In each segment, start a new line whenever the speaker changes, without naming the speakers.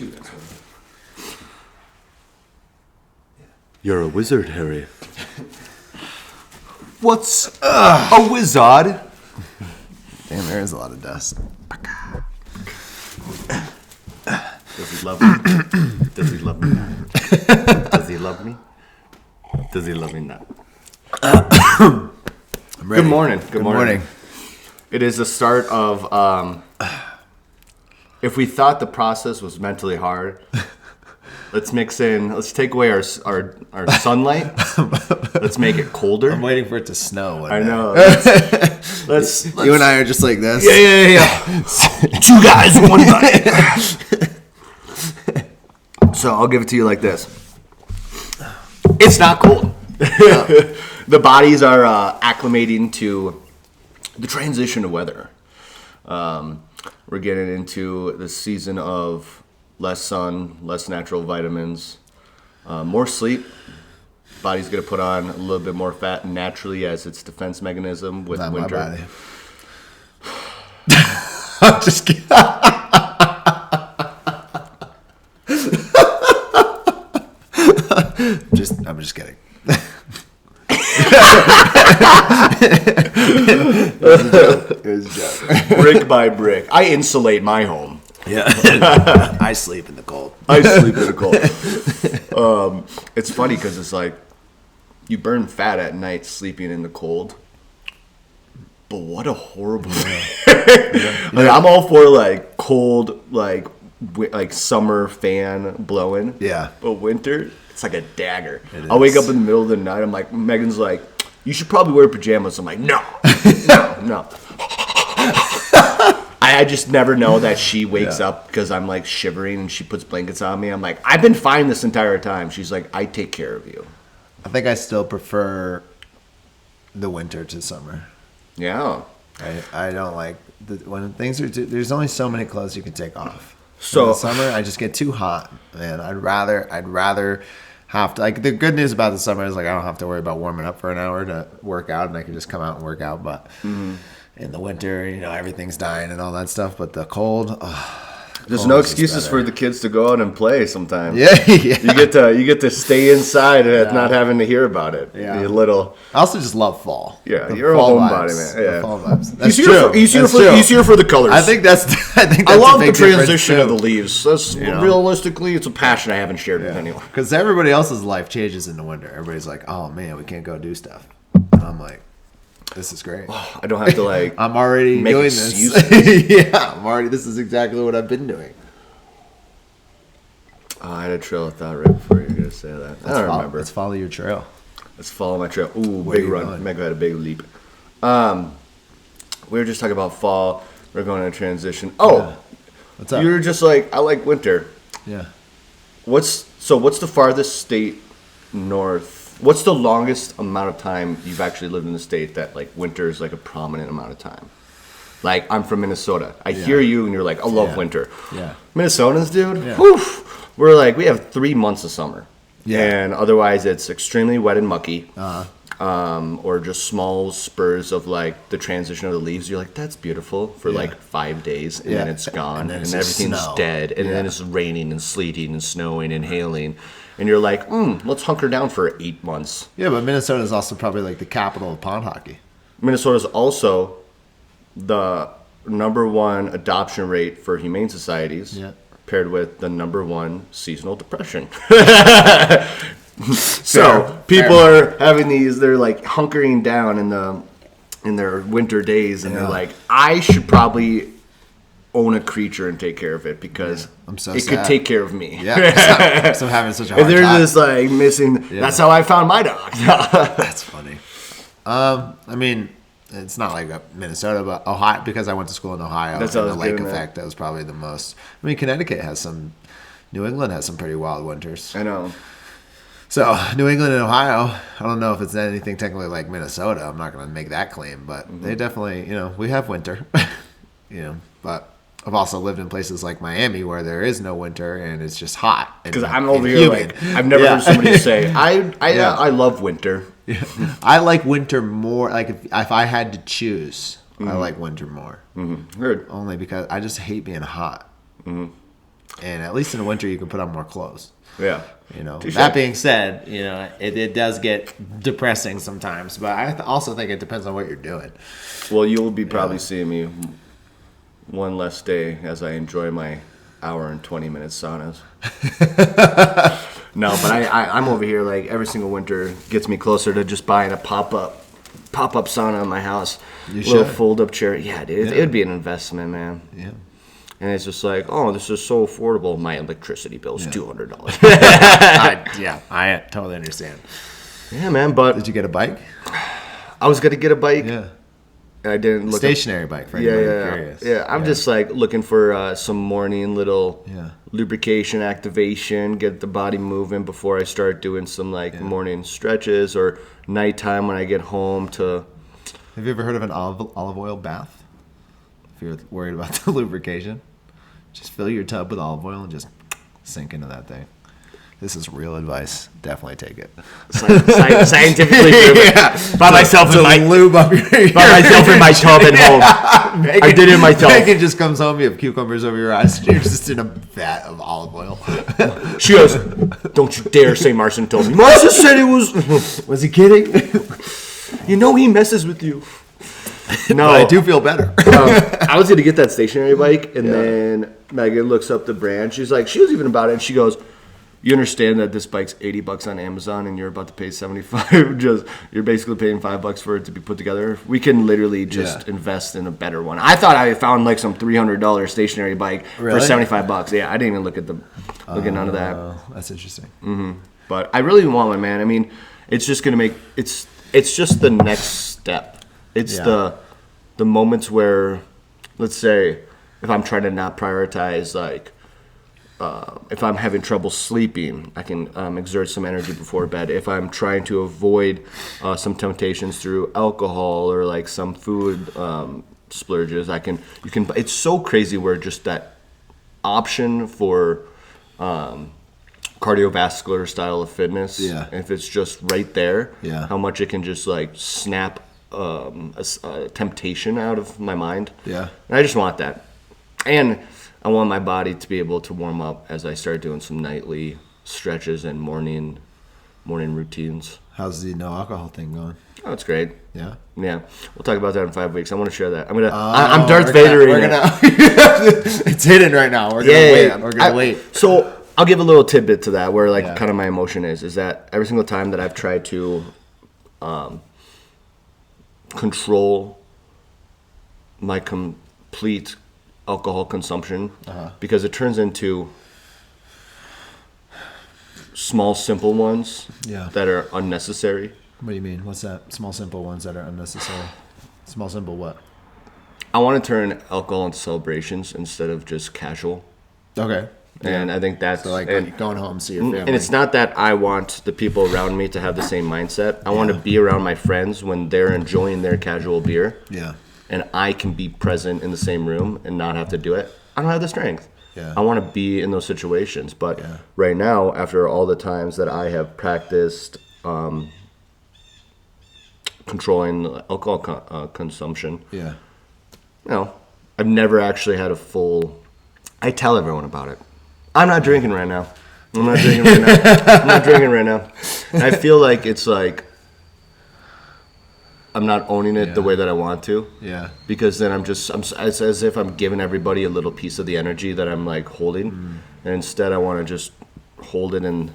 Dude, that's one.
You're a wizard, Harry. What's a wizard?
Damn, there is a lot of dust.
Does he love me? Does he love me not? Does he love me? Does he love me not? Good morning. Good morning. It is the start of, if we thought the process was mentally hard, let's take away our sunlight. Let's make it colder.
I'm waiting for it to snow.
I know. Let's
you and I are just like this.
Yeah. 2 guys, 1 guy. So I'll give it to you like this. It's not cold. The bodies are acclimating to the transition of weather. We're getting into the season of less sun, less natural vitamins, more sleep. Body's going to put on a little bit more fat naturally as its defense mechanism with
Not
winter.
my body. I'm just kidding. I'm just kidding. It was a joke.
Brick by brick. I insulate my home.
Yeah. I sleep in the cold.
I sleep in the cold. It's funny because it's like you burn fat at night sleeping in the cold. But what a horrible Like, I'm all for like cold, like summer fan blowing.
Yeah.
But winter, it's like a dagger. I'll wake up in the middle of the night. I'm like, Megan's like, you should probably wear pajamas. I'm like, no. I just never know that she wakes up because I'm like shivering and she puts blankets on me. I'm like, I've been fine this entire time. She's like, I take care of you.
I think I still prefer the winter to summer.
Yeah.
I don't like when things are there's only so many clothes you can take off.
So
in the summer I just get too hot, man. I'd rather have to, like, the good news about the summer is like I don't have to worry about warming up for an hour to work out, and I can just come out and work out. But in the winter, everything's dying and all that stuff. But the cold,
there's no excuses for the kids to go out and play sometimes.
Yeah.
You get to stay inside and not having to hear about it.
Yeah.
You little.
I also just love fall.
Yeah,
The
you're a
fall
homebody,
vibes.
man. Yeah.
The fall vibes. That's
Easier
true.
for the colors.
I think that's
I
a
love the
big difference,
transition
too.
of the leaves. That's realistically, it's a passion I haven't shared with anyone.
Because everybody else's life changes in the winter. Everybody's like, "Oh man, we can't go do stuff," and I'm like, "This is great.
I don't have to like.
I'm already
make
doing
excuses.
this. Yeah, I'm already. This is exactly what I've been doing."
I had a trail of thought right before you were gonna say that. I don't remember.
Let's follow your trail.
Let's follow my trail. Ooh,
Where
big
you
run.
going?
Mega had a big leap. We were just talking about fall. We're going to transition. Oh,
What's up?
you were just like, I like winter.
Yeah.
What's the farthest state north? What's the longest amount of time you've actually lived in the state that like winter is like a prominent amount of time? Like, I'm from Minnesota. I hear you and you're like, I love winter.
Yeah.
Minnesotans, dude,
Yeah.
we're like, we have 3 months of summer.
Yeah.
And otherwise it's extremely wet and mucky.
Uh-huh.
Or just small spurs of like the transition of the leaves. You're like, that's beautiful for like 5 days, and then it's gone,
then
and,
it's just
everything's
snow.
dead, and then it's raining and sleeting and snowing and hailing, and you're like, let's hunker down for 8 months.
Yeah, but Minnesota is also probably like the capital of pond hockey.
Minnesota's also the #1 adoption rate for humane societies, paired with the #1 seasonal depression. So people are having these. They're like hunkering down in their winter days, and they're like, I should probably own a creature and take care of it because
I'm so
it
sad.
could take care of me.
Yeah, so having such a hard
And they're
time.
just like missing. That's how I found my dog.
That's funny. I mean, it's not like Minnesota, but Ohio, because I went to school in Ohio.
That's
and
what I
the
was
lake
getting at.
effect, that was probably the most. I mean, Connecticut has some. New England has some pretty wild winters.
I know.
So New England and Ohio, I don't know if it's anything technically like Minnesota. I'm not going to make that claim, but they definitely, we have winter. But I've also lived in places like Miami where there is no winter and it's just hot.
Because I'm over here like I've never heard somebody say I love winter.
I like winter more. Like if I had to choose, I like winter more.
Heard.
Only because I just hate being hot. And at least in the winter, you can put on more clothes.
Yeah.
You know,
Touche.
that being said, you know, it does get depressing sometimes, but I also think it depends on what you're doing.
Well, you'll be probably seeing me one less day as I enjoy my hour and 20-minute saunas. No, but I'm over here like every single winter gets me closer to just buying a pop-up sauna in my house.
You
Little
should.
fold-up chair. Yeah, dude.
Yeah.
It would be an investment, man.
Yeah.
And it's just like, oh, this is so affordable. My electricity bill is $200.
I totally understand.
Yeah, man, but
Did you get a bike?
I was going to get a bike.
Yeah.
I didn't look
Stationary bike for
Yeah,
anybody
yeah,
curious.
yeah. I'm just like looking for some morning little
Yeah.
lubrication activation, get the body moving before I start doing some like morning stretches or nighttime when I get home to.
Have you ever heard of an olive oil bath? If you're worried about the lubrication, just fill your tub with olive oil and just sink into that thing. This is real advice. Definitely take it.
Scientifically proven. By myself in my
lube up your
by myself in my tub at home.
Megan,
I did it myself.
Megan just comes home, you have cucumbers over your eyes, and you're just in a vat of olive oil.
She goes, "Don't you dare say Marcin told me." Marcin said it was.
Was he kidding?
You know he messes with you. No,
But I do feel better.
I was gonna get that stationary bike, and then Megan looks up the brand. She's like, she was even about it, and she goes, "You understand that this bike's $80 on Amazon, and you're about to pay $75. Just you're basically paying $5 for it to be put together. We can literally just invest in a better one." I thought I found like some $300 stationary bike
Really?
for $75. Yeah, I didn't even look at none of that.
That's interesting.
But I really want one, man. I mean, it's just gonna make it's just the next step. It's the moments where, let's say, if I'm trying to not prioritize, like, if I'm having trouble sleeping, I can exert some energy before bed. If I'm trying to avoid some temptations through alcohol or like some food splurges, you can. It's so crazy where just that option for cardiovascular style of fitness.
Yeah.
If it's just right there,
Yeah.
how much it can just like snap a temptation out of my mind.
Yeah.
And I just want that. And I want my body to be able to warm up as I start doing some nightly stretches and morning routines.
How's the no alcohol thing going?
Oh, it's great.
Yeah.
Yeah, we'll talk about that in 5 weeks. I want to share that. I'm Darth Vader.
It's hidden right now. We're gonna wait. We're gonna wait.
So I'll give a little tidbit to that, where like
Yeah.
kind of my emotion is that every single time that I've tried to control my complete alcohol consumption, because it turns into small, simple ones
Yeah.
that are unnecessary.
What do you mean? What's that? Small, simple ones that are unnecessary. Small, simple what?
I want to turn alcohol into celebrations instead of just casual.
Okay.
And I think that's
So like
and,
going home, see your family.
and it's not that I want the people around me to have the same mindset. I want to be around my friends when they're enjoying their casual beer.
Yeah.
And I can be present in the same room and not have to do it. I don't have the strength.
Yeah.
I want to be in those situations. But
Yeah.
right now, after all the times that I have practiced controlling alcohol consumption,
Yeah.
you know, I've never actually had a full. I tell everyone about it. I'm not drinking right now. I'm not drinking right now. I'm not drinking right now. And I feel like it's like I'm not owning it the way that I want to.
Yeah.
Because then it's as if I'm giving everybody a little piece of the energy that I'm like holding. And instead I want to just hold it and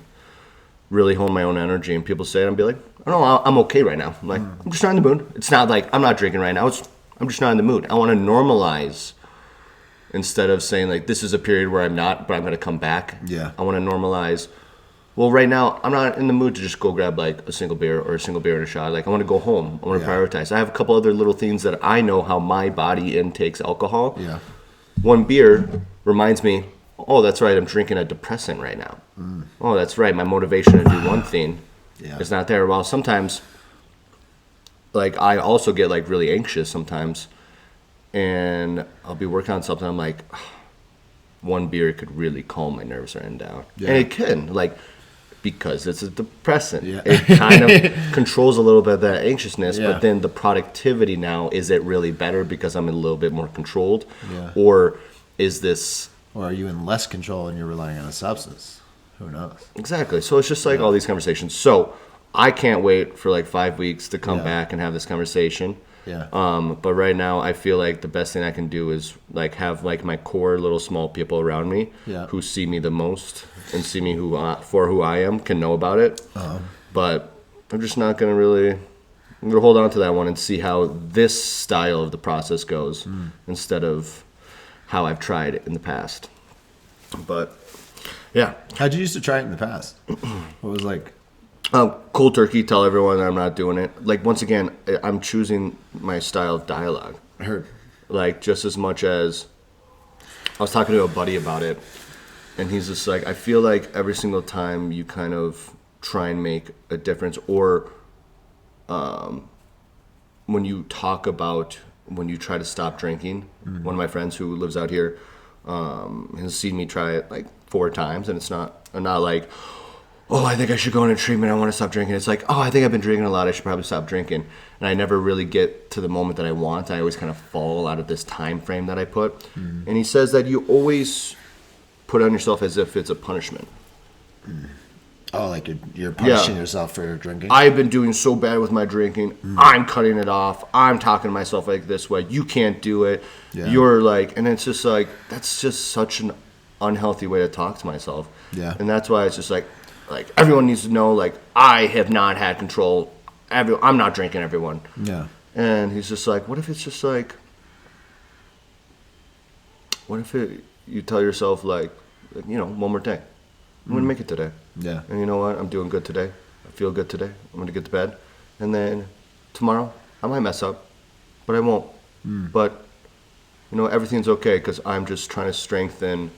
really hold my own energy. And people say it, and be like, "Oh no, I'm okay right now." I'm like, I'm just not in the mood. It's not like I'm not drinking right now. I'm just not in the mood. I want to normalize instead of saying like this is a period where I'm not, but I'm going to come back.
Yeah.
I want to normalize. Well, right now I'm not in the mood to just go grab like a single beer and a shot. Like I want to go home. I want to prioritize. I have a couple other little things that I know how my body intakes alcohol.
Yeah.
One beer reminds me, oh, that's right, I'm drinking a depressant right now. Oh, that's right, my motivation to do one thing is not there. Well, sometimes, like, I also get, like, really anxious sometimes, and I'll be working on something, I'm like, one beer could really calm my nerves right down.
Yeah.
And it can, like, because it's a depressant.
Yeah.
It kind of controls a little bit of that anxiousness,
Yeah.
but then the productivity now, is it really better because I'm a little bit more controlled?
Yeah.
Or is this
Or are you in less control and you're relying on a substance? Who knows?
Exactly. So it's just like all these conversations. So I can't wait for like 5 weeks to come back and have this conversation.
Yeah.
But right now I feel like the best thing I can do is like have like my core little small people around me who see me the most and see me for who I am, can know about it. But I'm just not going to really, I'm going to hold on to that one and see how this style of the process goes instead of how I've tried it in the past. But yeah.
How'd you used to try it in the past? What was like?
Cold turkey, tell everyone that I'm not doing it. Like, once again, I'm choosing my style of dialogue.
I heard.
Like, just as much as I was talking to a buddy about it, and he's just like, I feel like every single time you kind of try and make a difference, or when you talk about when you try to stop drinking, one of my friends who lives out here has seen me try it like 4 times, and it's not like, oh, I think I should go into treatment, I want to stop drinking. It's like, oh, I think I've been drinking a lot, I should probably stop drinking. And I never really get to the moment that I want. I always kind of fall out of this time frame that I put. And he says that you always put on yourself as if it's a punishment.
Oh, like you're punishing yourself for drinking?
I've been doing so bad with my drinking. I'm cutting it off. I'm talking to myself like this way. You can't do it.
Yeah.
You're like, and it's just like, that's just such an unhealthy way to talk to myself.
Yeah.
And that's why it's just like everyone needs to know, like, I have not had control. I'm not drinking, everyone.
Yeah.
And he's just like, what if it's just like, you tell yourself like, one more day. I'm going to make it today.
Yeah.
And you know what? I'm doing good today. I feel good today. I'm going to get to bed. And then tomorrow, I might mess up, but I won't. But, everything's okay because I'm just trying to strengthen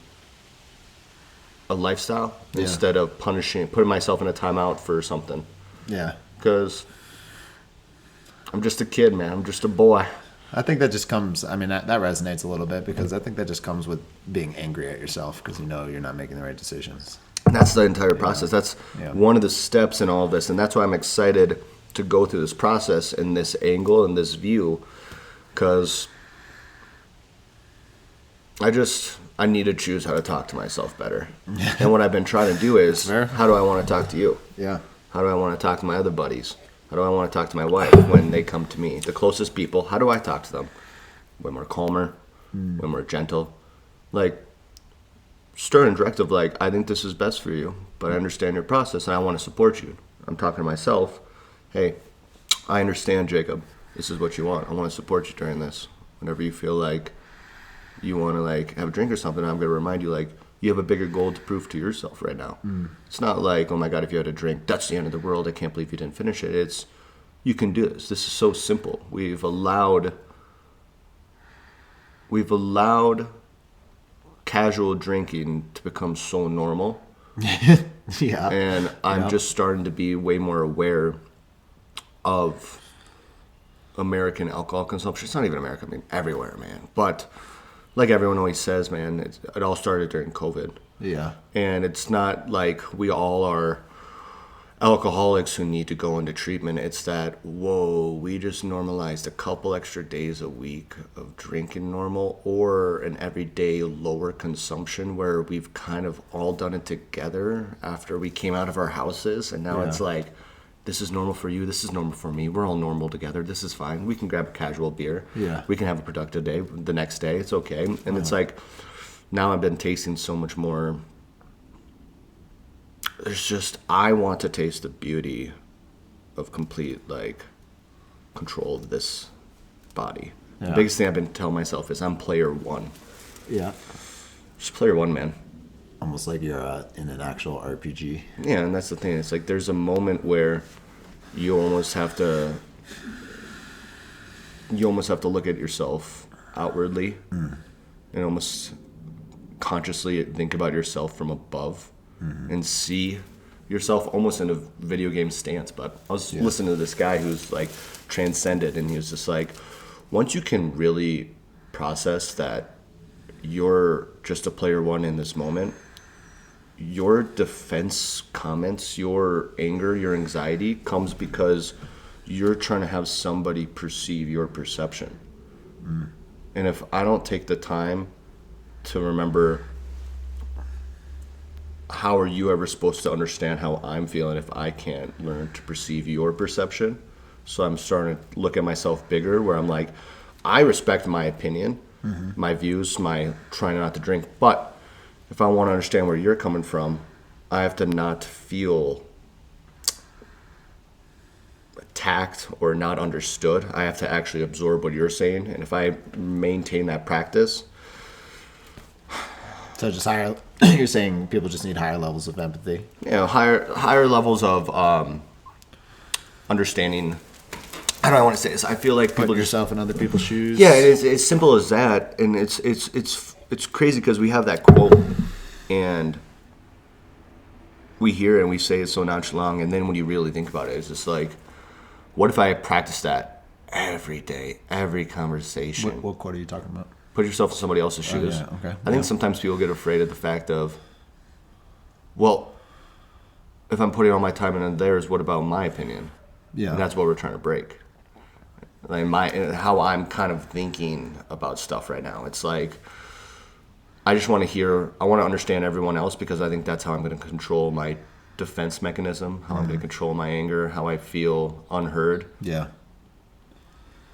a lifestyle instead of putting myself in a timeout for something.
Yeah.
Because I'm just a kid, man. I'm just a boy.
I think that just comes, that resonates a little bit because I think that just comes with being angry at yourself because you're not making the right decisions.
That's the entire process. That's one of the steps in all of this. And that's why I'm excited to go through this process and this angle and this view because I need to choose how to talk to myself better. And what I've been trying to do is, how do I want to talk to you?
Yeah.
How do I want to talk to my other buddies? How do I want to talk to my wife when they come to me? The closest people, how do I talk to them? Way more calmer, way more gentle. Like, stern and direct of like, I think this is best for you, but I understand your process and I want to support you. I'm talking to myself, hey, I understand, Jacob. This is what you want. I want to support you during this. Whenever you feel like you want to like have a drink or something, I'm going to remind you like you have a bigger goal to prove to yourself right now. It's not like, oh my God, if you had a drink, that's the end of the world. I can't believe you didn't finish it. It's, you can do this. This is so simple. We've allowed casual drinking to become so normal.
Yeah.
And I'm just starting to be way more aware of American alcohol consumption. It's not even America, everywhere, man. But like everyone always says, man, it all started during COVID.
Yeah.
And it's not like we all are alcoholics who need to go into treatment. It's that, whoa, we just normalized a couple extra days a week of drinking normal or an everyday lower consumption where we've kind of all done it together after we came out of our houses. And now it's like, this is normal for you. This is normal for me. We're all normal together. This is fine. We can grab a casual beer.
Yeah.
We can have a productive day the next day. It's okay. And it's like, now I've been tasting so much more. I want to taste the beauty of complete, like, control of this body. The biggest thing I've been telling myself is I'm player one.
Yeah.
Just player one, man.
Almost like you're in an actual RPG.
Yeah, and that's the thing. It's like there's a moment where you almost have to look at yourself outwardly and almost consciously think about yourself from above and see yourself almost in a video game stance. But I was listening to this guy who's like transcended, and he was just like, once you can really process that you're just a player one in this moment, your defense comments, your anger, your anxiety comes because you're trying to have somebody perceive your perception. And if I don't take the time to remember how are you ever supposed to understand how I'm feeling if I can't learn to perceive your perception? So I'm starting to look at myself bigger, where I'm like, I respect my opinion, my views, my trying not to drink. But if I want to understand where you're coming from, I have to not feel attacked or not understood. I have to actually absorb what you're saying. And if I maintain that practice,
So just higher. You're saying people just need higher levels of empathy.
higher levels of understanding. How do I want to say this? I feel like people
Put yourself in other people's shoes.
Yeah, it's as simple as that, and it's crazy because we have that quote, and we hear it and we say it so nonchalant, and then when you really think about it, it's just like, what if I practice that every day, every conversation?
What quote are you talking about?
Put yourself in somebody else's shoes.
yeah, okay.
I think sometimes people get afraid of the fact of, well, if I'm putting all my time into theirs, what about my opinion?
Yeah.
And that's what we're trying to break. Like how I'm kind of thinking about stuff right now. It's like, I just want to I want to understand everyone else, because I think that's how I'm going to control my defense mechanism, how I'm going to control my anger, how I feel unheard.
Yeah.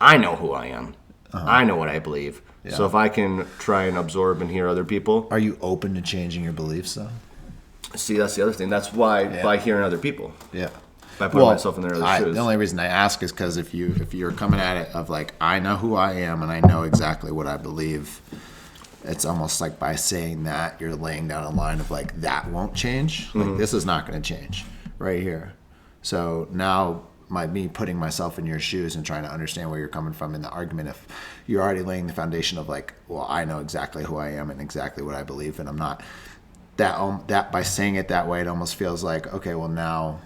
I know who I am. I know what I believe.
Yeah.
So if I can try and absorb and hear other people.
Are you open to changing your beliefs though?
See, that's the other thing. That's why by hearing other people.
Yeah.
By putting myself in their other shoes.
The only reason I ask is because if you're coming at it of like, I know who I am and I know exactly what I believe, it's almost like by saying that you're laying down a line of like, that won't change. Like this is not going to change right here. So now me putting myself in your shoes and trying to understand where you're coming from in the argument, if you're already laying the foundation of like, well, I know exactly who I am and exactly what I believe, and I'm not that by saying it that way, it almost feels like, okay, well now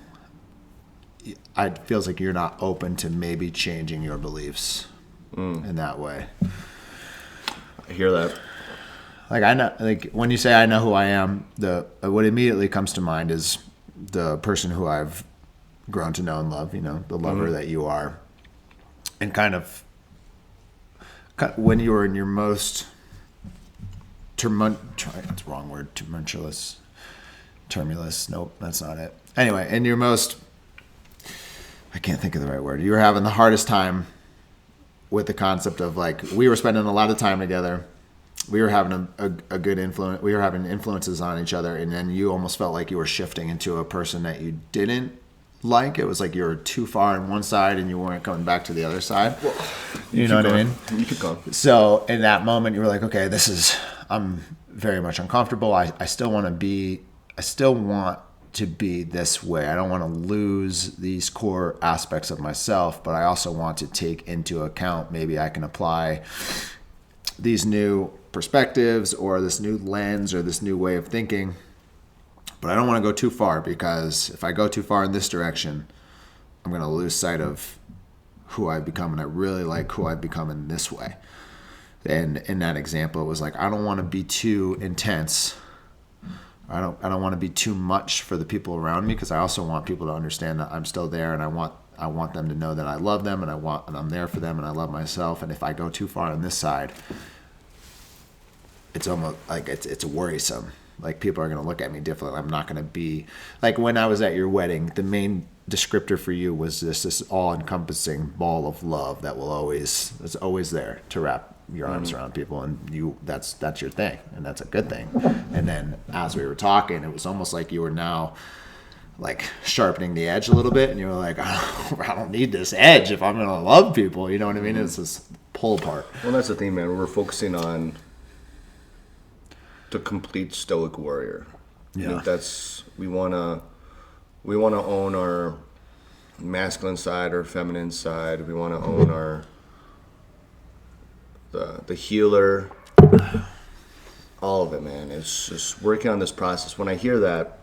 it feels like you're not open to maybe changing your beliefs in that way.
I hear that.
Like I know, like when you say I know who I am, what immediately comes to mind is the person who I've grown to know and love. You know, the lover that you are, and kind of when you were in your most that's the wrong word, tumultuous. Nope, that's not it. Anyway, in your most, I can't think of the right word. You were having the hardest time with the concept of like, we were spending a lot of time together. We were having a good influence. We were having influences on each other. And then you almost felt like you were shifting into a person that you didn't like. It was like you were too far on one side and you weren't coming back to the other side. Well, you know what I mean?
You keep going.
So in that moment, you were like, okay, I'm very much uncomfortable. I still want to be this way. I don't want to lose these core aspects of myself, but I also want to take into account, maybe I can apply these new perspectives or this new lens or this new way of thinking. But I don't want to go too far, because if I go too far in this direction, I'm going to lose sight of who I've become, and I really like who I've become in this way. And in that example, it was like, I don't want to be too intense. I don't want to be too much for the people around me, because I also want people to understand that I'm still there, and I want them to know that I love them, and I'm there for them, and I love myself. And if I go too far on this side, it's almost like it's worrisome. Like people are going to look at me differently. I'm not going to be like when I was at your wedding. The main descriptor for you was this all-encompassing ball of love that it's always there to wrap your arms around people, and that's your thing, and that's a good thing. And then as we were talking, it was almost like you were now like sharpening the edge a little bit, and you were like, I don't need this edge if I'm going to love people. You know what I mean? It's this pull apart.
Well, that's the thing, man. We're focusing on the complete stoic warrior.
Yeah.
I think that's we want to own our masculine side or feminine side. We want to own our the healer. All of it, man. It's just working on this process. When I hear that,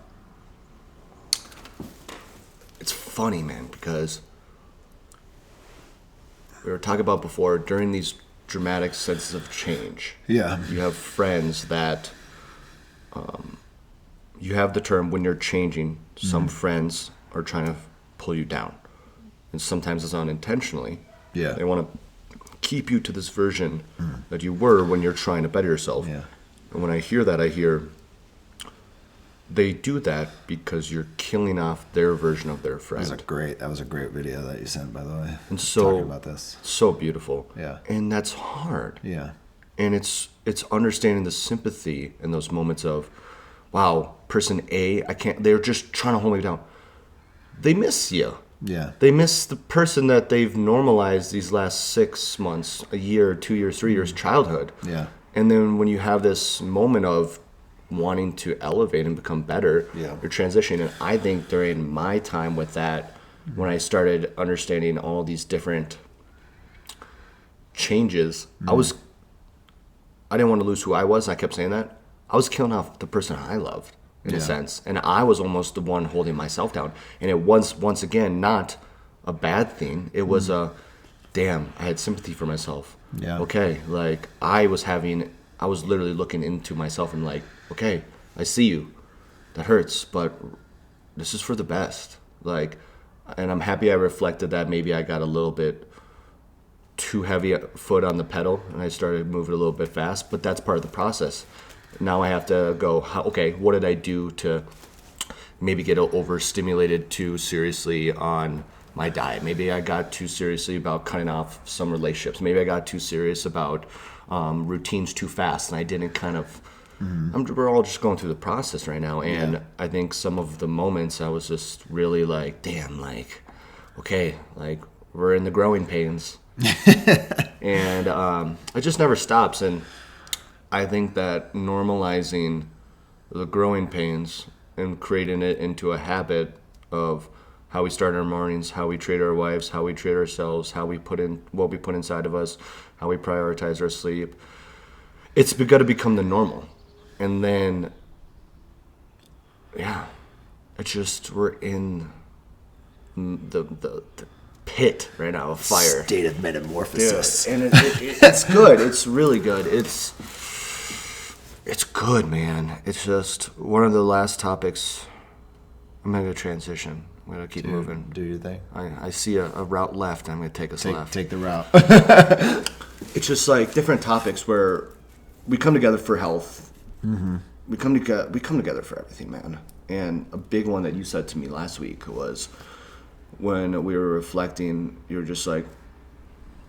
it's funny, man, because we were talking about before, during these dramatic senses of change.
Yeah.
You have friends that you have the term when you're changing, some friends are trying to pull you down. And sometimes it's unintentionally.
Yeah.
They want to keep you to this version that you were when you're trying to better yourself.
Yeah.
And when I hear that, I hear they do that because you're killing off their version of their friend.
That was a great video that you sent, by the way.
And so
talking about this.
So beautiful.
Yeah.
And that's hard.
Yeah.
And it's understanding the sympathy in those moments of, wow, person A, they're just trying to hold me down. They miss you.
Yeah.
They miss the person that they've normalized these last 6 months, a year, 2 years, 3 years, childhood.
Yeah.
And then when you have this moment of wanting to elevate and become better,
Yeah.
you're transitioning. And I think during my time with that, when I started understanding all these different changes, I didn't want to lose who I was. I kept saying that. I was killing off the person I loved, in a sense. And I was almost the one holding myself down. And it was, once again, not a bad thing. It was damn, I had sympathy for myself.
Yeah.
Okay, like, I was literally looking into myself and like, okay, I see you. That hurts, but this is for the best. Like, and I'm happy I reflected that. Maybe I got a little bit too heavy foot on the pedal and I started moving a little bit fast, but that's part of the process. Now I have to go, okay, what did I do to maybe get overstimulated too seriously on my diet? Maybe I got too seriously about cutting off some relationships. Maybe I got too serious about routines too fast and I didn't kind of, we're all just going through the process right now. And I think some of the moments I was just really like, damn, like, okay, like, we're in the growing pains. And it just never stops. And I think that normalizing the growing pains and creating it into a habit of how we start our mornings, how we treat our wives, how we treat ourselves, how we put in what we put inside of us, how we prioritize our sleep, it's got to become the normal. And then, yeah, it's just, we're in the pit right now of fire.
State of metamorphosis.
Yeah. And it's good. It's really good. It's good, man. It's just one of the last topics. I'm going to transition. I'm going to keep moving.
Do your thing.
I see a route left. I'm going to take us left.
Take the route.
It's just like different topics where we come together for health. Mm-hmm. We come together for everything, man. And a big one that you said to me last week was when we were reflecting, you were just like,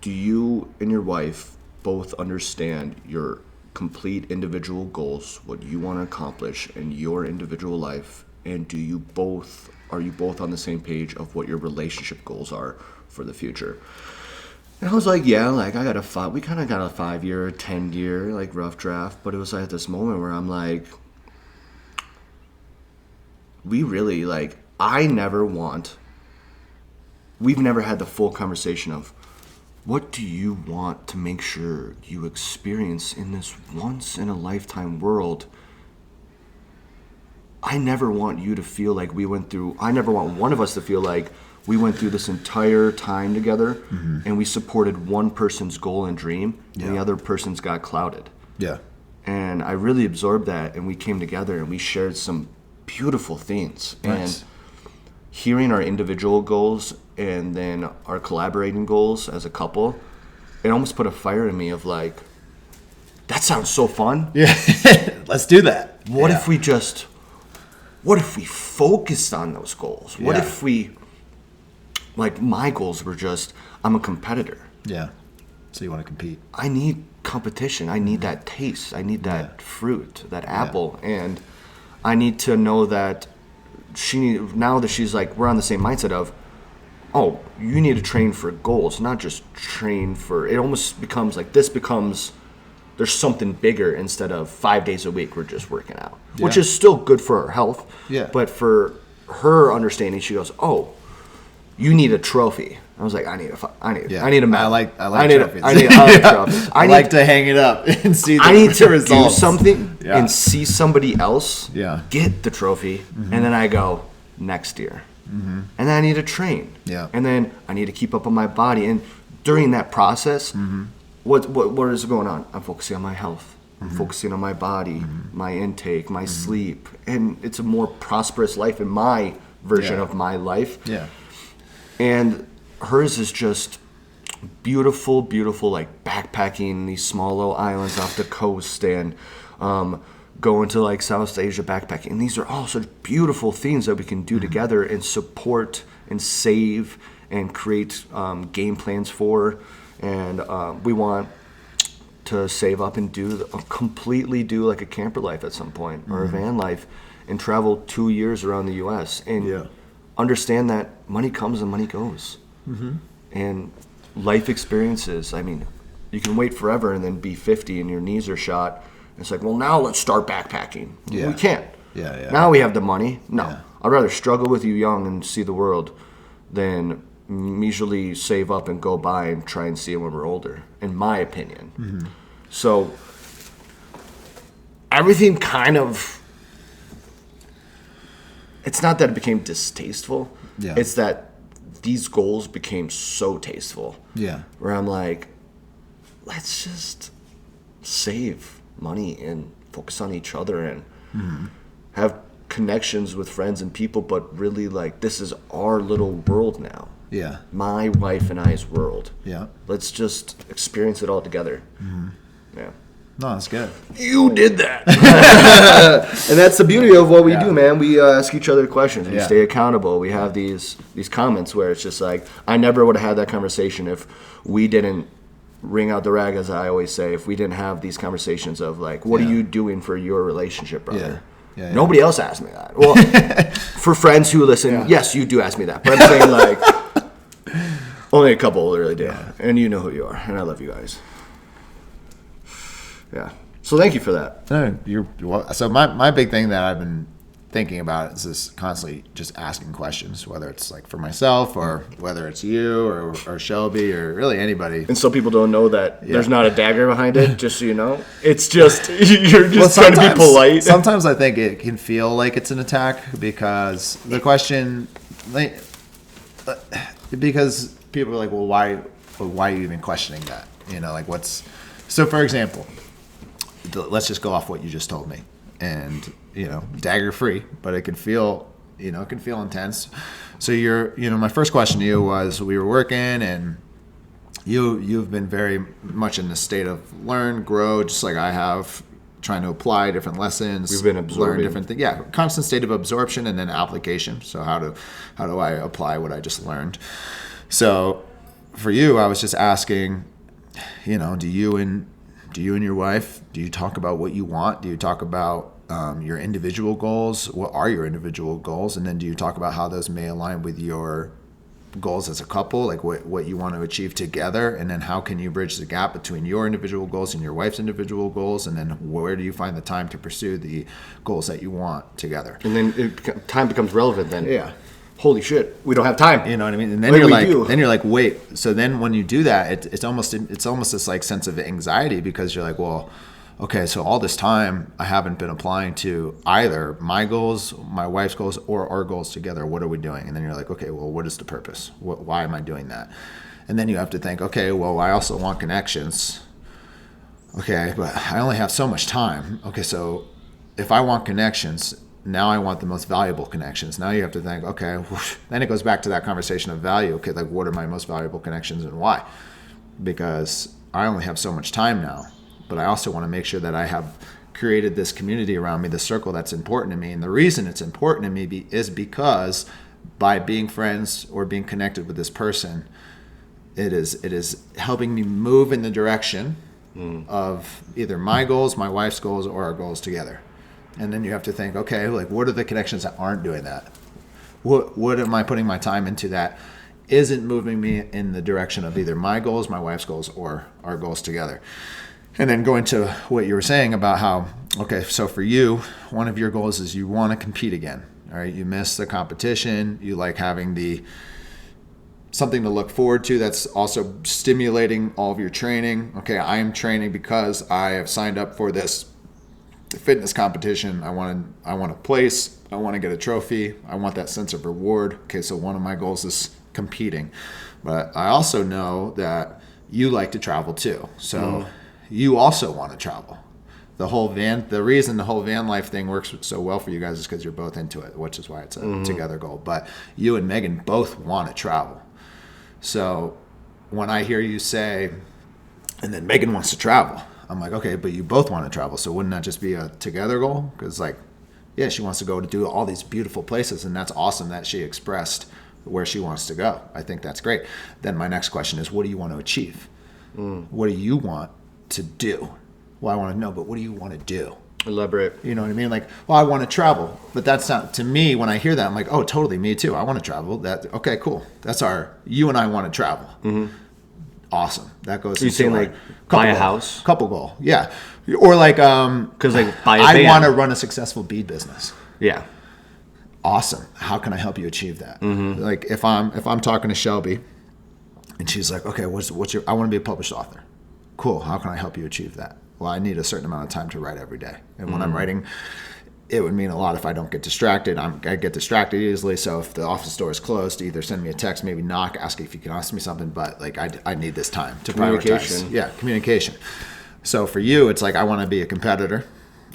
do you and your wife both understand your complete individual goals, what you want to accomplish in your individual life, and are you both on the same page of what your relationship goals are for the future? And I was like, yeah, like we kind of got a 5-year, 10-year, like rough draft, but it was like at this moment where I'm like, we've never had the full conversation of what do you want to make sure you experience in this once in a lifetime world. I never want you to feel like I never want one of us to feel like we went through this entire time together and we supported one person's goal and dream and the other person's got clouded.
Yeah.
And I really absorbed that, and we came together and we shared some beautiful things.
Nice.
And hearing our individual goals and then our collaborating goals as a couple, it almost put a fire in me of like, that sounds so fun.
Yeah. Let's do that.
What if we focused on those goals? What if we, like, my goals were just, I'm a competitor.
Yeah. So you want to compete.
I need competition. I need that taste. I need that fruit, that apple. And I need to know that now that she's like, we're on the same mindset of, oh, you need to train for goals, not just train for, it almost becomes like there's something bigger instead of 5 days a week we're just working out, which is still good for her health.
Yeah.
But for her understanding, she goes, oh, you need a trophy. I was like, I need a medal.
I like trophies.
I like trophies.
I like to hang it up and see the
I need to
results.
do something and see somebody else get the trophy, and then I go next year. And then I need to train.
Yeah.
And then I need to keep up on my body. And during that process, what is going on? I'm focusing on my health. I'm focusing on my body, my intake, my sleep. And it's a more prosperous life in my version of my life.
Yeah.
And hers is just beautiful, like backpacking these small little islands off the coast and going to like South Asia backpacking. And these are all such beautiful things that we can do together and support and save and create game plans for. And we want to save up and completely do like a camper life at some point or a van life and travel 2 years around the U.S. and understand that money comes and money goes. And life experiences, I mean, you can wait forever and then be 50 and your knees are shot. It's like, well, now let's start backpacking. We can't. Now we have the money. No. I'd rather struggle with you young and see the world than usually save up and go by and try and see it when we're older, in my opinion. So everything kind of, it's not that it became distasteful. It's that these goals became so tasteful. Where I'm like, let's just save money and focus on each other and have connections with friends and people, but really like this is our little world now. My wife and I's world. Let's just experience it all together.
No, that's good.
You did that. And that's the beauty of what we do, man. We ask each other questions. We stay accountable. We have these comments where it's just like, I never would have had that conversation if we didn't wring out the rag, as I always say, if we didn't have these conversations of like, what are you doing for your relationship, brother? Nobody else asked me that. Well, for friends who listen, yes, you do ask me that. But I'm saying like, only a couple really do. And you know who you are. And I love you guys. So thank you for that.
No, so my big thing that I've been thinking about is this constantly just asking questions, whether it's like for myself or whether it's you or Shelby or really anybody.
And some people don't know that there's not a dagger behind it, just so you know. It's just, you're just trying to be polite.
Sometimes I think it can feel like it's an attack because the question, because people are like, well, why are you even questioning that? You know, like so for example, let's just go off what you just told me. And, you know, dagger free, but it can feel, intense. So my first question to you was, we were working and you've been very much in the state of learn, grow, just like I have, trying to apply different lessons.
We've been absorbing.
Learn different things. Yeah, constant state of absorption and then application. So how do I apply what I just learned? So for you, I was just asking, do you and your wife, do you talk about what you want? Do you talk about your individual goals? What are your individual goals? And then do you talk about how those may align with your goals as a couple, like what you want to achieve together? And then how can you bridge the gap between your individual goals and your wife's individual goals? And then where do you find the time to pursue the goals that you want together?
And then time becomes relevant then. Holy shit, we don't have time.
You know what I mean? And then you're like, wait. So then when you do that, it's almost this like sense of anxiety because you're like, well, okay, so all this time I haven't been applying to either my goals, my wife's goals, or our goals together. What are we doing? And then you're like, okay, well, what is the purpose? Why am I doing that? And then you have to think, okay, well, I also want connections. Okay, but I only have so much time. Okay, so if I want connections, now I want the most valuable connections. Now you have to think, okay, then it goes back to that conversation of value. Okay, like what are my most valuable connections and why? Because I only have so much time now, but I also want to make sure that I have created this community around me, the circle that's important to me. And the reason it's important to me is because by being friends or being connected with this person, it is helping me move in the direction of either my goals, my wife's goals, or our goals together. And then you have to think, okay, like what are the connections that aren't doing that? What am I putting my time into that isn't moving me in the direction of either my goals, my wife's goals, or our goals together? And then going to what you were saying about how, okay, so for you, one of your goals is you want to compete again. All right, you miss the competition. You like having something to look forward to that's also stimulating all of your training. Okay, I am training because I have signed up for this fitness competition. I want to place. I want to get a trophy. I want that sense of reward. Okay, so one of my goals is competing. But I also know that you like to travel too. So you also want to travel. The reason the whole van life thing works so well for you guys is because you're both into it, which is why it's a together goal. But you and Megan both want to travel. So when I hear you say, and then Megan wants to travel, I'm like, okay, but you both want to travel, so wouldn't that just be a together goal? Because like, yeah, she wants to go to do all these beautiful places, and that's awesome that she expressed where she wants to go. I think that's great. Then my next question is, what do you want to achieve? What do you want to do? Well, I want to know, but what do you want to do?
Elaborate.
You know what I mean? Like, well, I want to travel, but that's not, to me, when I hear that, I'm like, oh, totally, me too. I want to travel. Okay, cool. That's you and I want to travel. Awesome. That goes.
You saying like buy a house?
Couple goal, yeah. Or like,
because like buy a
I
van.
want to run a successful bead business.
Yeah.
Awesome. How can I help you achieve that? Like if I'm talking to Shelby, and she's like, okay, what's your? I want to be a published author. Cool. How can I help you achieve that? Well, I need a certain amount of time to write every day, and when I'm writing, it would mean a lot if I don't get distracted. I get distracted easily, so if the office door is closed, either send me a text, maybe knock, ask if you can ask me something, but like I need this time to prioritize. Yeah, communication. So for you, it's like, I want to be a competitor.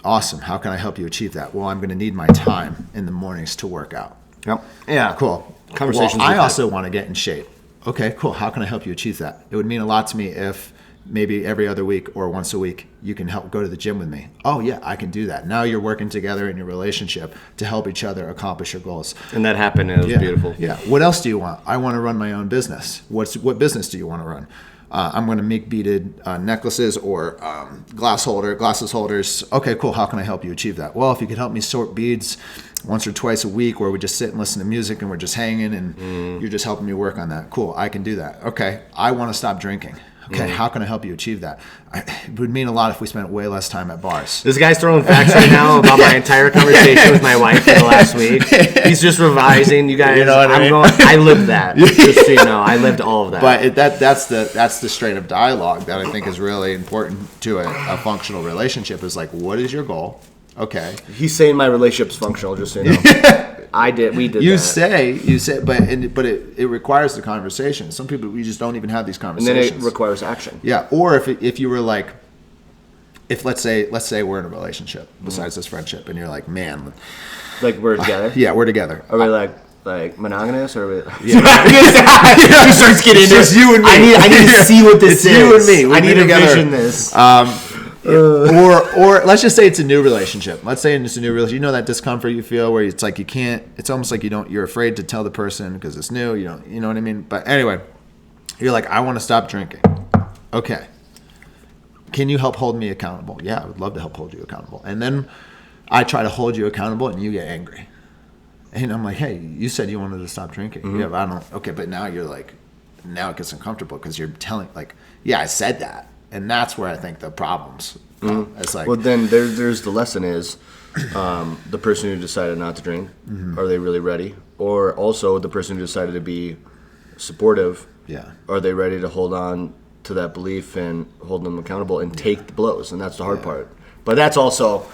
Awesome. How can I help you achieve that? Well, I'm going to need my time in the mornings to work out.
Yep. Yeah.
Cool.
Conversations.
Well, I also want to get in shape. Okay, cool. How can I help you achieve that? It would mean a lot to me if maybe every other week or once a week you can help go to the gym with me. Oh yeah, I can do that. Now you're working together in your relationship to help each other accomplish your goals.
And that happened, and it was beautiful.
Yeah. What else do you want? I want to run my own business. What business do you want to run? I'm going to make beaded necklaces or glasses holders. Okay, cool. How can I help you achieve that? Well, if you could help me sort beads once or twice a week, where we just sit and listen to music and we're just hanging and you're just helping me work on that. Cool, I can do that. Okay, I want to stop drinking. Okay, how can I help you achieve that? It would mean a lot if we spent way less time at bars.
This guy's throwing facts right now about my entire conversation with my wife for the last week. He's just revising. You guys,
You know what I mean?
I lived that. Just so you know, I lived all of that.
But that's the straight up dialogue that I think is really important to a functional relationship. Is like, what is your goal? Okay.
He's saying my relationship's functional, just so you know. We did
You
that.
say, but it requires the conversation. Some people, we just don't even have these
And
conversations.
then it requires action.
Yeah, or if you were like, if let's say we're in a relationship besides this friendship, and you're like, man,
Like we're together?
yeah, we're together.
Are we like monogamous, or are we?
Yeah.
He starts getting
It's just you and me.
I need to see what this
It's you and me.
I
We've
need
been
to
together.
vision this.
Or let's just say it's a new relationship. Let's say it's a new relationship. You know that discomfort you feel where it's like you can't. It's almost like you're afraid to tell the person because it's new. You know what I mean. But anyway, you're like, I want to stop drinking. Okay. Can you help hold me accountable? Yeah, I would love to help hold you accountable. And then I try to hold you accountable, and you get angry. And I'm like, hey, you said you wanted to stop drinking. Yeah, but I don't. Okay, but now you're like, now it gets uncomfortable because you're telling, like, yeah, I said that. And that's where I think the problems come. It's like,
Well, then there's the lesson is the person who decided not to drink, are they really ready? Or also the person who decided to be supportive,
yeah.
are they ready to hold on to that belief and hold them accountable and take the blows? And that's the hard part. But that's also,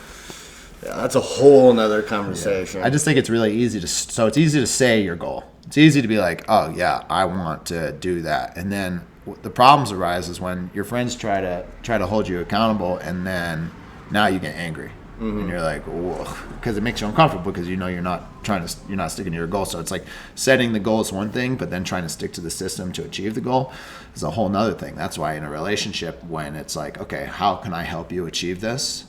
that's a whole nother conversation.
I just think it's really easy so it's easy to say your goal. It's easy to be like, oh yeah, I want to do that. And then the problems arise is when your friends try to hold you accountable, and then now you get angry. And you're like, whoa, because it makes you uncomfortable because you know you're not sticking to your goal. So it's like setting the goal is one thing, but then trying to stick to the system to achieve the goal is a whole nother thing. That's why in a relationship, when it's like, okay, how can I help you achieve this?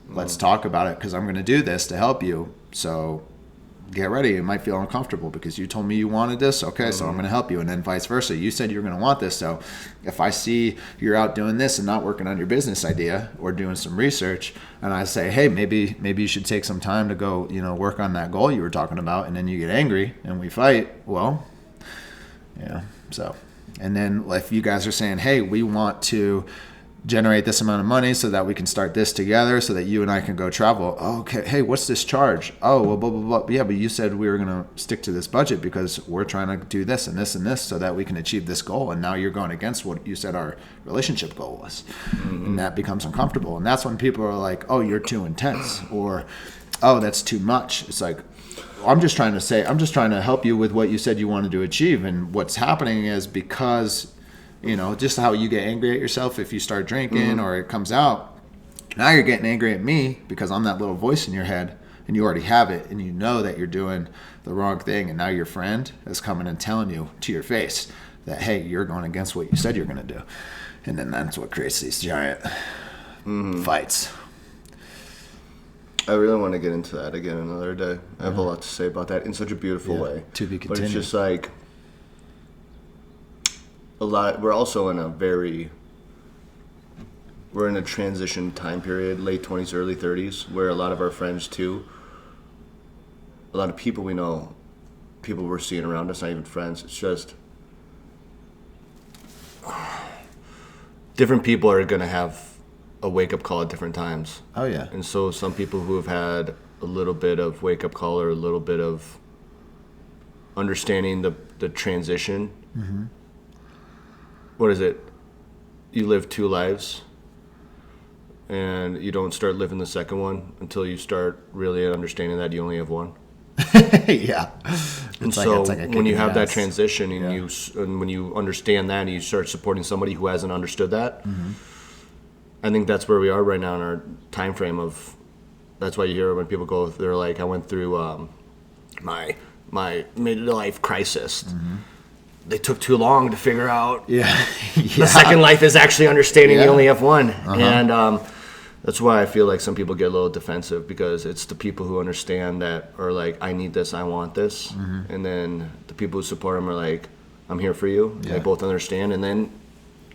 Let's talk about it because I'm going to do this to help you. So get ready. You might feel uncomfortable because you told me you wanted this. Okay, so I'm going to help you. And then vice versa. You said you're going to want this. So if I see you're out doing this and not working on your business idea or doing some research, and I say, hey, maybe you should take some time to go, work on that goal you were talking about, and then you get angry and we fight, well, so. And then if you guys are saying, hey, we want to generate this amount of money so that we can start this together so that you and I can go travel. Oh, okay. Hey, what's this charge? Oh, well, blah, blah, blah. Yeah, but you said we were going to stick to this budget because we're trying to do this and this and this so that we can achieve this goal. And now you're going against what you said our relationship goal was. And that becomes uncomfortable. And that's when people are like, oh, you're too intense, or, oh, that's too much. It's like, I'm just trying to help you with what you said you wanted to achieve. And what's happening is because just how you get angry at yourself if you start drinking or it comes out. Now you're getting angry at me because I'm that little voice in your head and you already have it and you know that you're doing the wrong thing. And now your friend is coming and telling you to your face that, hey, you're going against what you said you're going to do. And then that's what creates these giant fights.
I really want to get into that again another day. I have a lot to say about that in such a beautiful way.
To be
But
continued.
it's just like a lot. We're also in we're in a transition time period, late 20s, early 30s, where a lot of our friends too, a lot of people we know, people we're seeing around us, not even friends. It's just different people are gonna have a wake-up call at different times.
Oh yeah.
And so some people who have had a little bit of wake-up call or a little bit of understanding the transition. What is it? You live two lives, and you don't start living the second one until you start really understanding that you only have one.
Yeah.
And
It's like-
so
it's like a kick
when you
in the
have that
ass.
transition and
Yeah.
and when you understand that and you start supporting somebody who hasn't understood that, I think that's where we are right now in our time frame of. That's why you hear when people go, they're like, I went through my midlife crisis. They took too long to figure out
Yeah.
the second life is actually understanding you
Yeah.
only have one. And that's why I feel like some people get a little defensive, because it's the people who understand that are like, I need this, I want this. And then the people who support them are like, I'm here for you.
Yeah.
They both understand, and then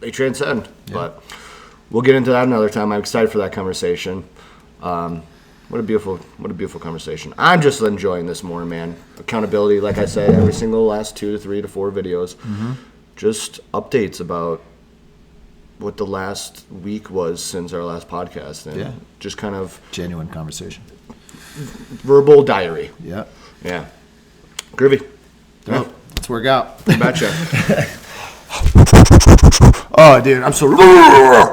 they transcend. But we'll get into that another time. I'm excited for that conversation. What a beautiful conversation. I'm just enjoying this more, man. Accountability, like I said, every single last 2 to 3 to 4 videos. Just updates about what the last week was since our last podcast. And
Yeah.
just kind of
Genuine conversation.
verbal diary.
Yeah.
Yeah. Groovy. Yeah.
Let's work out.
Betcha.
Oh, dude, I'm so.